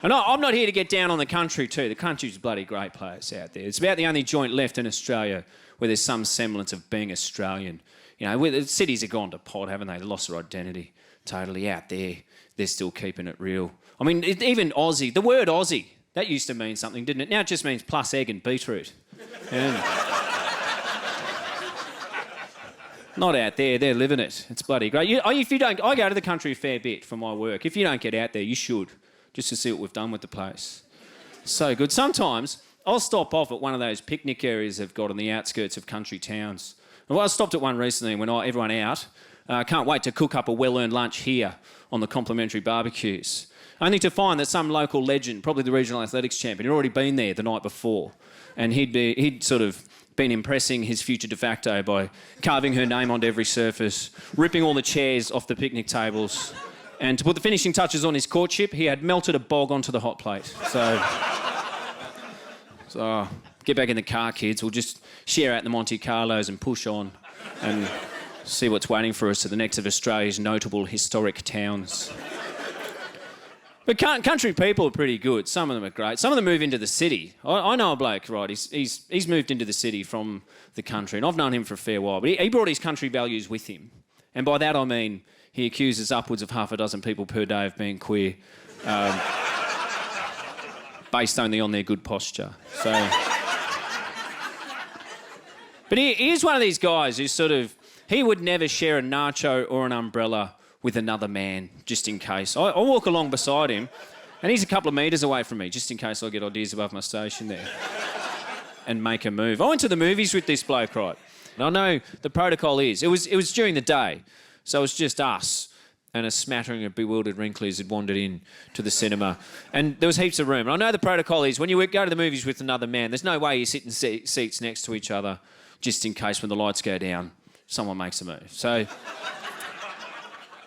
And I'm not here to get down on the country too. The country's a bloody great place out there. It's about the only joint left in Australia where there's some semblance of being Australian. You know, the cities have gone to pot, haven't they? They lost their identity totally. Out there, they're still keeping it real. I mean, even Aussie, the word Aussie, that used to mean something, didn't it? Now it just means plus egg and beetroot. Not out there, they're living it. It's bloody great. If you don't, I go to the country a fair bit for my work. If you don't get out there, you should, just to see what we've done with the place. So good. Sometimes I'll stop off at one of those picnic areas they've got on the outskirts of country towns. Well, I stopped at one recently when everyone out. Can't wait to cook up a well-earned lunch here on the complimentary barbecues. Only to find that some local legend, probably the regional athletics champion, had already been there the night before. And he'd sort of been impressing his future de facto by carving her name onto every surface, ripping all the chairs off the picnic tables. And to put the finishing touches on his courtship, he had melted a bog onto the hot plate. So get back in the car, kids. We'll just share out the Monte Carlos and push on and see what's waiting for us at the next of Australia's notable historic towns. But country people are pretty good. Some of them are great. Some of them move into the city. I know a bloke, right? He's moved into the city from the country, and I've known him for a fair while. But he brought his country values with him, and by that I mean he accuses upwards of half a dozen people per day of being queer, based only on their good posture. So, but he's one of these guys who he would never share a nacho or an umbrella with another man, just in case. I walk along beside him, and he's a couple of metres away from me, just in case I get ideas above my station there and make a move. I went to the movies with this bloke, right? And I know the protocol is, it was during the day, so it was just us and a smattering of bewildered wrinklies had wandered in to the cinema. And there was heaps of room. And I know the protocol is, when you go to the movies with another man, there's no way you sit in seats next to each other, just in case when the lights go down, someone makes a move.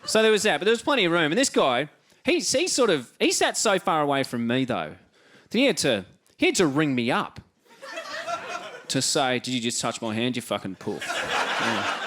So there was that, but there was plenty of room. And this guy, he sat so far away from me though, that he had to ring me up to say, "Did you just touch my hand, you fucking poof?" Yeah.